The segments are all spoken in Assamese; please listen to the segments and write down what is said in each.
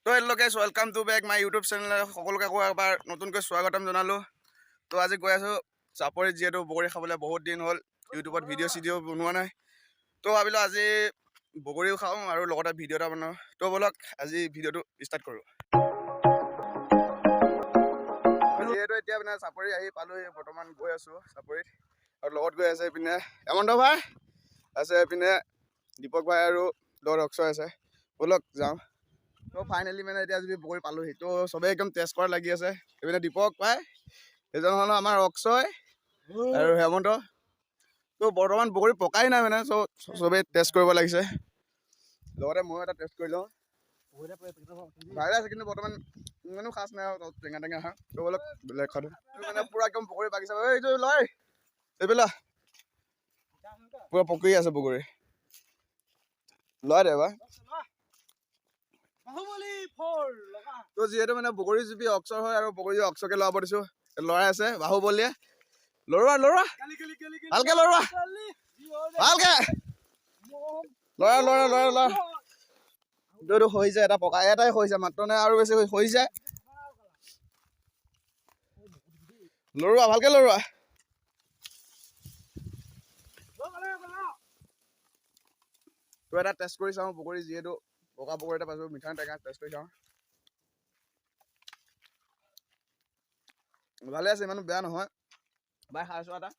তো hello' guys welcome to back my YouTube channel সকলোকে আকৌ এবাৰ নতুনকৈ স্বাগতম জনালোঁ। তো আজি গৈ আছোঁ চাপৰিত, যিহেতু বগৰী খাবলৈ বহুত দিন হ'ল ইউটিউবত ভিডিঅ' বনোৱা নাই। তো ভাবিলোঁ আজি বগৰীও খাওঁ আৰু লগতে ভিডিঅ' এটা বনাওঁ। তো ব'লক আজি ভিডিঅ'টো ষ্টাৰ্ট কৰোঁ। যিহেতু এতিয়া মানে চাপৰি আহি পালোঁ, বৰ্তমান গৈ আছোঁ চাপৰিত আৰু লগত গৈ আছে এইপিনে হেমন্ত ভাই আছে, এইপিনে দীপক ভাই আৰু লগত অক্ষয় আছে। ব'লক যাওঁ। তো ফাইনেলি মানে এতিয়া যদি বগৰী পালোহি, তো চবেই একদম টেষ্ট কৰা লাগি আছে। এইপিনে দীপক ভাই, এজন হ'ল আমাৰ অক্ষয় আৰু হেমন্ত। তো বৰ্তমান বগৰী পকাই নাই মানে, চবেই টেষ্ট কৰিব লাগিছে। লগতে ময়ো এটা টেষ্ট কৰি লওঁ। ভাইৰাছ আছে কিন্তু বৰ্তমান ইমানো খাচ নাই আৰু টেঙা টেঙা হয়। তো অলপ বেলেগ খাওঁ মানে পুৰা একদম বগৰী বাগিচা। এইটো লয় এইবিলাক পুৰা পকি আছে বগৰী, লয় দে বা। তো যিহেতু মানে বগৰী জুপি অক্ষৰ হয় আৰু বগৰী অক্ষকে লৰাব দিছো। লৰাই আছে বাহুবলীয়ে, লৰোৱা লৰোৱা ভালকে, লৰোৱা ভালকে, লৰা লৰা লৰা লৰা। এইটো হৈ যায়, এটা পকা এটাই হৈছে মাত্ৰ, নাই আৰু বেছি হৈ যায়। লৰোৱা ভালকে, লৰোৱা। তো এটা টেষ্ট কৰি চাওঁ বগৰী, যিহেতু পকা বগৰী এটা পাইছো, মিঠা টেঙা টেষ্ট কৰি চাওঁ। ভালে আছে, ইমানো বেয়া নহয়। বাই খাই আছো এটা,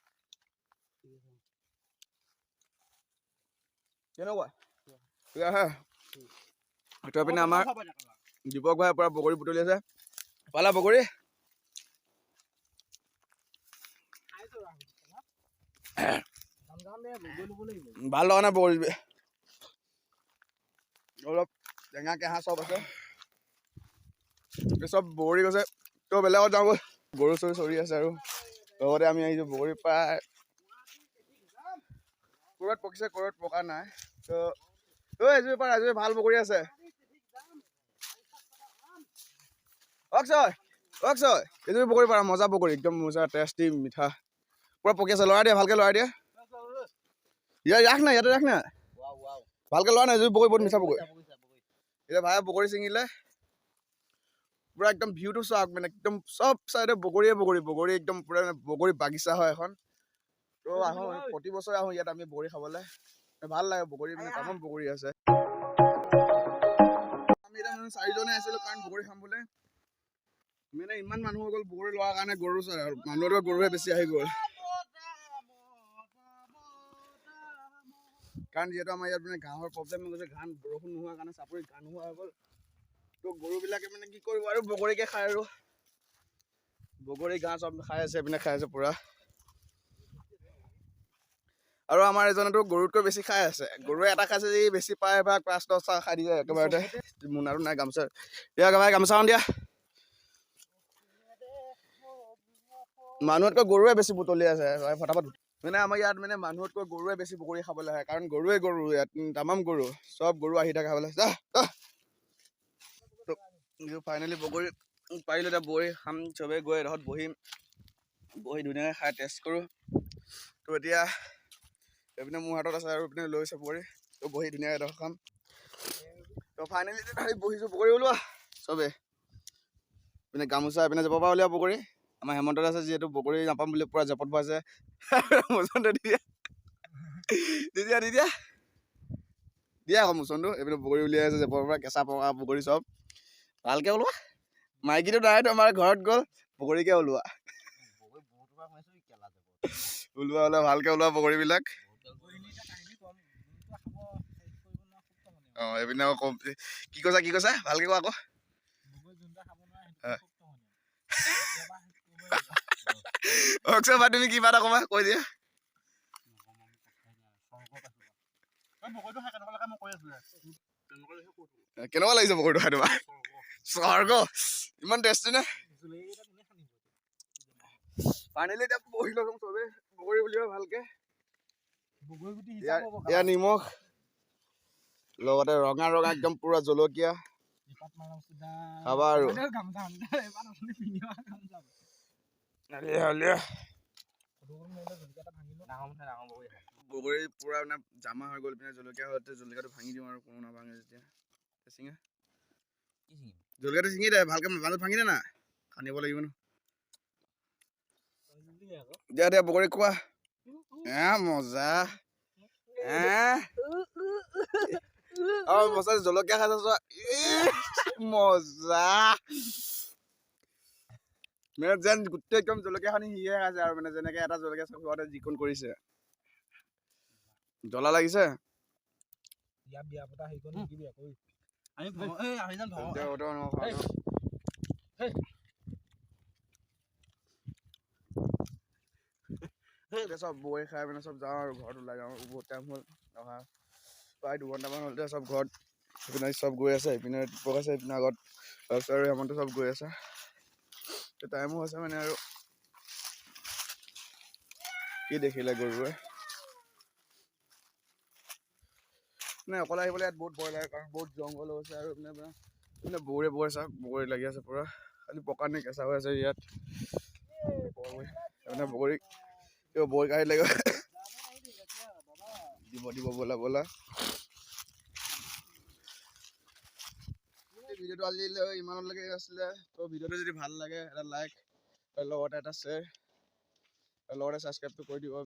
কেনেকুৱা? সেইটো পিনে আমাৰ দীপক ভাই পৰা বগৰী বুটলি আছে। পালা বগৰী? ভাল লগা নাই বগৰী, অলপ টেঙা কেঁহা চব আছে, চব বগৰী গৈছে। তো বেলেগত যাওঁ গ'ল, গৰু চৰু চৰি আছে আৰু লগতে আমি আহিছোঁ। বগৰী প্ৰায় ক'ৰবাত পকিছে ক'ৰবাত পকা নাই। তো এজুৰি পৰা এজুৰি ভাল বগৰী আছে। অক্ষয় অক্ষয়, এজুৰি বগৰী পাৰা, মজা বগৰী, একদম মজা টেষ্টি মিঠা, পুৰা পকি আছে। লৰাই দিয়ে ভালকে, লৰাই দিয়ে। ৰাখ না ইয়াতে, ৰাখ না ভালকে, লৰা নাই এজুৰি বগৰী বহুত মিঠা বগৰী। এতিয়া ভাই বগৰী ছিঙিলে, পুৰা একদম ভিউটো চাওক, মানে একদম চব চাইডে বগৰীয়ে বগৰী, বগৰী একদম পুৰা বগৰী বাগিচা হয় এখন। তো আহোঁ, প্ৰতি বছৰে আহোঁ ইয়াত আমি বগৰী খাবলৈ, ভাল লাগে বগৰী, মানে তামাম বগৰী আছে। আমি এতিয়া মানে 4জনে আছিলো, কাৰণ বগৰী খাম বুলি। মানে ইমান মানুহ হৈ গ'ল বগৰী লোৱাৰ কাৰণে, গৰু মানুহতকৈ গৰুহে বেছি আহি গ'ল। কাৰণ যিহেতু আমাৰ ইয়াত মানে ঘাঁহৰ প্ৰব্লেম হৈ গৈছে, ঘাঁহ বৰষুণ নোহোৱাৰ কাৰণে চাপৰিত ঘাঁহ নোহোৱা হৈ গ'ল। তো গৰুবিলাকে মানে কি কৰিব আৰু বগৰীকে খায়, আৰু বগৰী ঘাঁহ চব খাই আছে, এইপিনে খাই আছে পুৰা। আৰু আমাৰ এজনেতো গৰুতকৈ বেছি খাই আছে, গৰুৱে এটা খাইছে যদি বেছি পায়, এবাৰ 5-10টা খাই দিয়ে একেবাৰতে। মোনাটো নাই, গামোচা দিয়া একেবাৰে, গামোচা দিয়া। মানুহতকৈ গৰুৱে বেছি বুটলি আছে ফটাফট। মানে আমাৰ ইয়াত মানে মানুহতকৈ গৰুৱে বেছি বগৰী খাবলৈ আহে, কাৰণ গৰুৱে গৰু, ইয়াত তামাম গৰু, চব গৰু আহি থাকে খাবলৈ। ফাইনেলি বগৰী পাৰিলোঁ, এতিয়া বগৰী খাম, চবেই গৈ এডোখৰত বহি ধুনীয়াকৈ খাই টেষ্ট কৰোঁ। তো এতিয়া এইপিনে মোৰ হাতত আছে আৰু এইপিনে লৈছে বগৰী, তো বহি ধুনীয়াকৈ এডোখৰ খাম। তো ফাইনেলি বহিছোঁ, বগৰী ওলোৱা চবেই। এইপিনে গামোচা, এইপিনে যাব পৰা উলিয়া বগৰী। আমাৰ হেমন্তত আছে, যিহেতু বগৰী নাপাম বুলি পুৰা জপত ভৰাইছে। মোচনটো দি দিয়া আকৌ মোচনটো। এইপিনে বগৰী উলিয়াই আছে জেপৰ পৰা, কেঁচা পকা বগৰী চব। ভালকে ওলোৱা, মাইকীটো নাই তোমাৰ ঘৰত গ'ল, বগৰীকে ওলোৱা। ওলোৱা ভালকে ওলোৱা বগৰীবিলাক। এইপিনে আকৌ কি কৈছা ভালকে কোৱা আকৌ। অক্ষয় ভাই, তুমি কিবা এটা কবা, কৈ দিয়া। কেনেকুৱা লাগিছে বগৰীটো খাই তোমাৰ? স্বৰ্গ, ইমান টেষ্টি নে? ফাইনেলি এতিয়া বহি লওঁ চবেই, বগৰী উলিয়াব ভালকে। এয়া নিমখ, লগতে ৰঙা ৰঙা একদম পুৰা জলকীয়া, খাবা আৰু বগৰী পুৰা মানে জামা হৈ গ'ল, পিনে জলকীয়া হওঁতে জলকীয়াটো ভাঙি দিওঁ আৰু কোনো নাভাঙে যেতিয়া। চিঙা জলকীয়াটো ছিঙি দে ভালকে মাজত ভাঙি দে না খান্দিব লাগিব ন দিয়া দিয়া বগৰী কোৱা মজা মজা জলকীয়া খাইছা চোৱা মজা মানে যেন গোটেই একদম জলকীয়া খানি সিহে খাইছে আৰু মানে যেনেকে এটা জলকীয়া চোৱাতে যিকোন কৰিছে জ্বলা লাগিছে চব বৈ খাই মানে চব যাওঁ আৰু ঘৰত ওলাই যাওঁ বহুত টাইম হ'ল অহা প্ৰায় 2 ঘণ্টামান হ'ল চব ঘৰত এইপিনে চব গৈ আছে এইপিনে দীপক আছে এইপিনে আগত আৰু হেমন্ত চব গৈ আছে টাইমো আছে মানে আৰু কি দেখিলে গৰুৱে মানে অকলে আহিবলৈ ইয়াত বহুত ভয় লাগে কাৰণ বহুত জংঘল হৈছে আৰু এইপিনে বগৰী চাওক বগৰী লাগি আছে পুৰা খালি পকা নে কেঁচা হৈ আছে ইয়াত মানে বগৰী কাঢ়ি লাগিব দিব ব'লা ভিডিঅ'টো আজিলৈ ইমানলৈকে আছিলে তো ভিডিঅ'টো যদি ভাল লাগে এটা লাইক লগতে এটা শ্বেয়াৰ লগতে ছাবস্ক্ৰাইবটো কৰি দিব